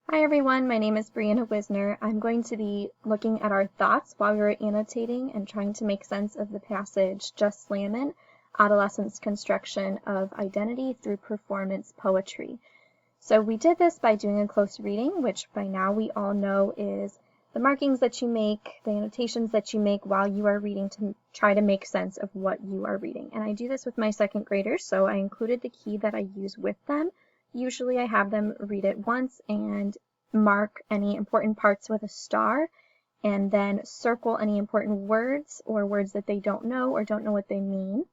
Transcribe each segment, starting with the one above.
Hi everyone, my name is Brianna Wisner. I'm going to be looking at our thoughts while we were annotating and trying to make sense of the passage Just Slammin', Adolescence Construction of Identity Through Performance Poetry. So we did this by doing a close reading, which by now we all know is the markings that you make, the annotations that you make while you are reading to try to make sense of what you are reading. And I do this with my second graders, so I included the key that I use with them. Usually I have them read it once and mark any important parts with a star and then circle any important words or words that they don't know or don't know what they mean.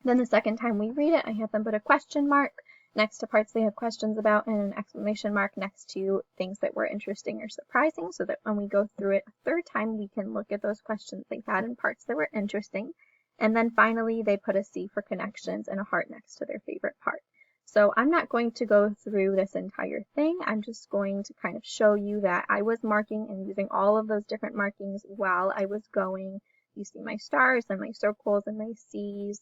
Then the second time we read it, I have them put a question mark next to parts they have questions about and an exclamation mark next to things that were interesting or surprising so that when we go through it a third time, we can look at those questions they had and parts that were interesting. And then finally, they put a C for connections and a heart next to their favorite part. So I'm not going to go through this entire thing. I'm just going to kind of show you that I was marking and using all of those different markings while I was going. You see my stars and my circles and my C's.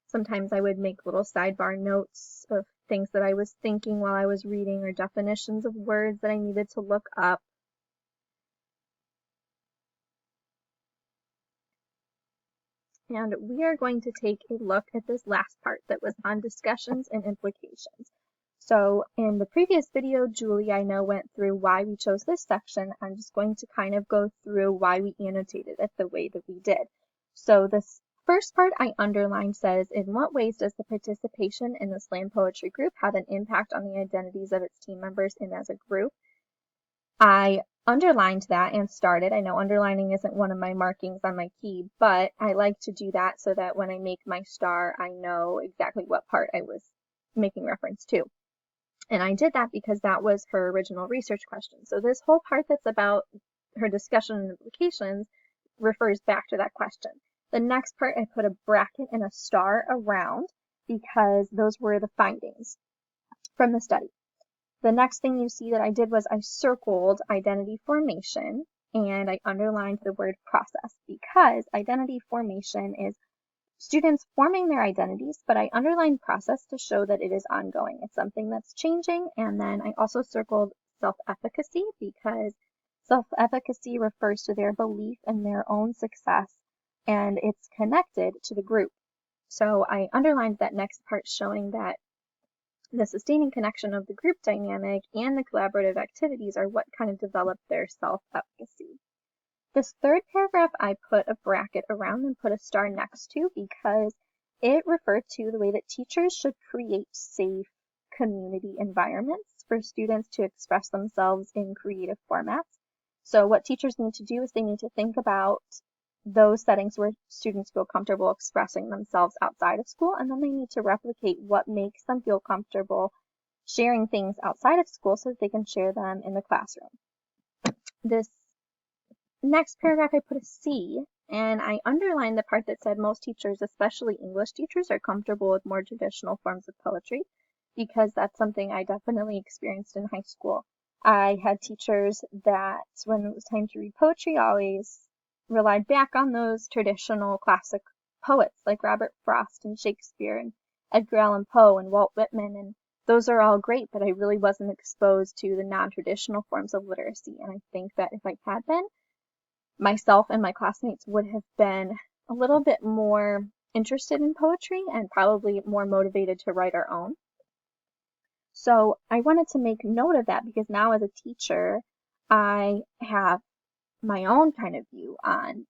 Sometimes I would make little sidebar notes of things that I was thinking while I was reading or definitions of words that I needed to look up. And we are going to take a look at this last part that was on discussions and implications. So in the previous video, Julie, I know, went through why we chose this section. I'm just going to kind of go through why we annotated it the way that we did. So this first part I underlined says, in what ways does the participation in the slam poetry group have an impact on the identities of its team members and as a group? I underlined that and started. I know underlining isn't one of my markings on my key, but I like to do that so that when I make my star, I know exactly what part I was making reference to. And I did that because that was her original research question. So this whole part that's about her discussion and implications refers back to that question. The next part, I put a bracket and a star around because those were the findings from the study. The next thing you see that I did was I circled identity formation and I underlined the word process because identity formation is students forming their identities, but I underlined process to show that it is ongoing. It's something that's changing. And then I also circled self-efficacy because self-efficacy refers to their belief in their own success and it's connected to the group. So I underlined that next part showing that the sustaining connection of the group dynamic and the collaborative activities are what kind of develop their self-efficacy. This third paragraph I put a bracket around and put a star next to because it referred to the way that teachers should create safe community environments for students to express themselves in creative formats. So what teachers need to do is they need to think about those settings where students feel comfortable expressing themselves outside of school, and then they need to replicate what makes them feel comfortable sharing things outside of school so that they can share them in the classroom. This next paragraph I put a C, and I underlined the part that said most teachers, especially English teachers, are comfortable with more traditional forms of poetry because that's something I definitely experienced in high school. I had teachers that when it was time to read poetry always relied back on those traditional classic poets like Robert Frost and Shakespeare and Edgar Allan Poe and Walt Whitman, and those are all great, but I really wasn't exposed to the non-traditional forms of literacy. And I think that if I had been, myself and my classmates would have been a little bit more interested in poetry and probably more motivated to write our own. So I wanted to make note of that because now as a teacher, I have my own kind of view on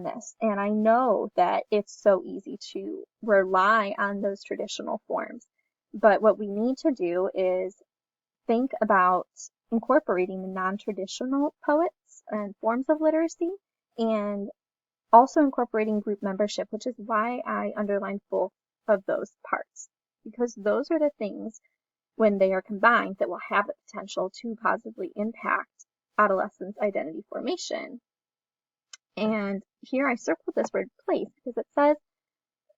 this. And I know that it's so easy to rely on those traditional forms. But what we need to do is think about incorporating the non-traditional poets and forms of literacy and also incorporating group membership, which is why I underlined both of those parts, because those are the things when they are combined that will have the potential to positively impact adolescents' identity formation. And here I circled this word place because it says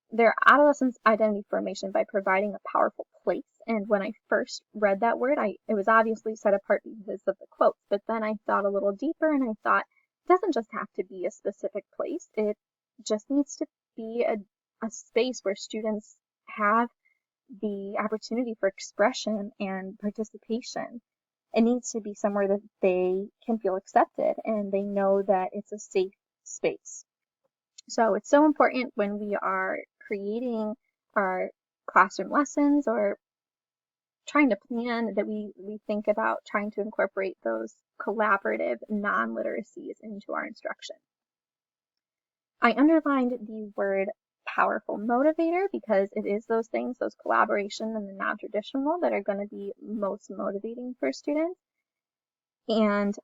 their adolescents' identity formation by providing a powerful place. And when I first read that word, it was obviously set apart because of the quotes, but then I thought a little deeper and I thought it doesn't just have to be a specific place. It just needs to be a space where students have the opportunity for expression and participation. It needs to be somewhere that they can feel accepted and they know that it's a safe space. So it's so important when we are creating our classroom lessons or trying to plan that we think about trying to incorporate those collaborative non-literacies into our instruction. I underlined the word powerful motivator because it is those things, those collaboration and the non-traditional, that are going to be most motivating for students. And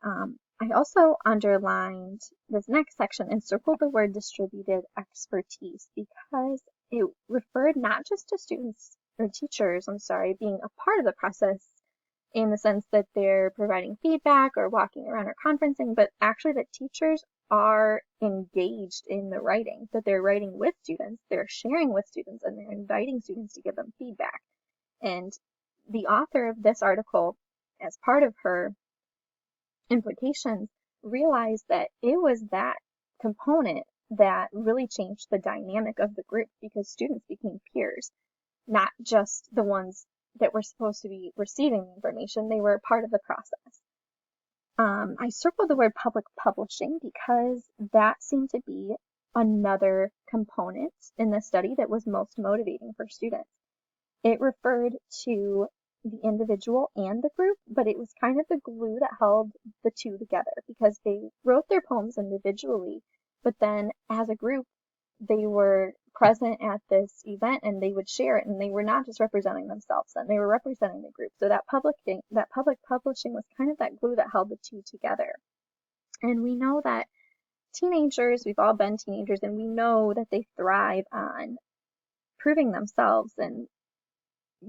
I also underlined this next section and circled the word distributed expertise because it referred not just to students or teachers, being a part of the process in the sense that they're providing feedback or walking around or conferencing, but actually that teachers are engaged in the writing, that they're writing with students, they're sharing with students, and they're inviting students to give them feedback. And the author of this article, as part of her implications, realized that it was that component that really changed the dynamic of the group because students became peers, not just the ones that were supposed to be receiving the information. They were a part of the process. I circled the word public publishing because that seemed to be another component in the study that was most motivating for students. It referred to the individual and the group, but it was kind of the glue that held the two together because they wrote their poems individually, but then as a group, they were present at this event and they would share it, and they were not just representing themselves then, they were representing the group. So that public publishing was kind of that glue that held the two together. And we know that teenagers, we've all been teenagers, and we know that they thrive on proving themselves and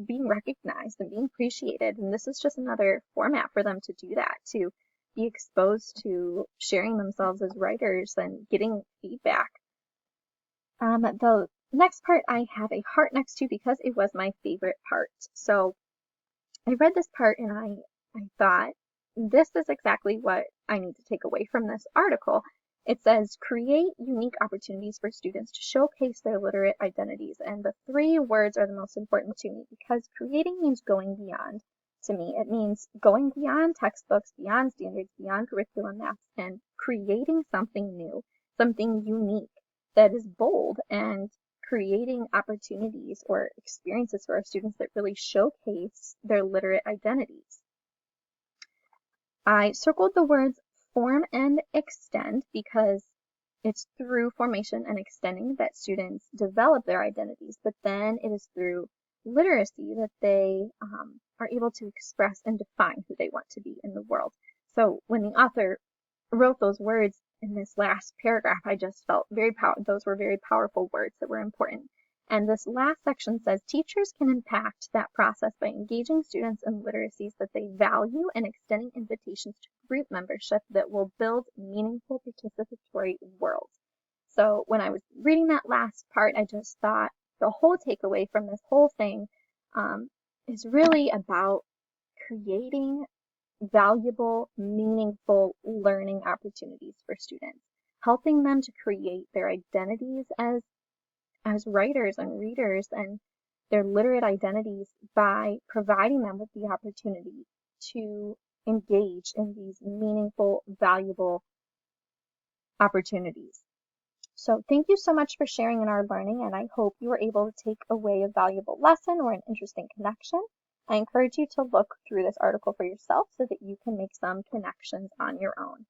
being recognized and being appreciated. And this is just another format for them to do that, to be exposed to sharing themselves as writers and getting feedback. The next part I have a heart next to because it was my favorite part. So I read this part and I thought, this is exactly what I need to take away from this article. It says, create unique opportunities for students to showcase their literate identities. And the three words are the most important to me because creating means going beyond. To me, it means going beyond textbooks, beyond standards, beyond curriculum maps, and creating something new, something unique that is bold, and creating opportunities or experiences for our students that really showcase their literate identities. I circled the words form and extend because it's through formation and extending that students develop their identities, but then it is through literacy that they are able to express and define who they want to be in the world. So when the author wrote those words in this last paragraph, I just felt those were very powerful words that were important. And this last section says, teachers can impact that process by engaging students in literacies that they value and extending invitations to group membership that will build meaningful participatory worlds. So when I was reading that last part, I just thought the whole takeaway from this whole thing is really about creating valuable, meaningful learning opportunities for students, helping them to create their identities as writers and readers and their literate identities by providing them with the opportunity to engage in these meaningful, valuable opportunities. So thank you so much for sharing in our learning, and I hope you were able to take away a valuable lesson or an interesting connection. I encourage you to look through this article for yourself so that you can make some connections on your own.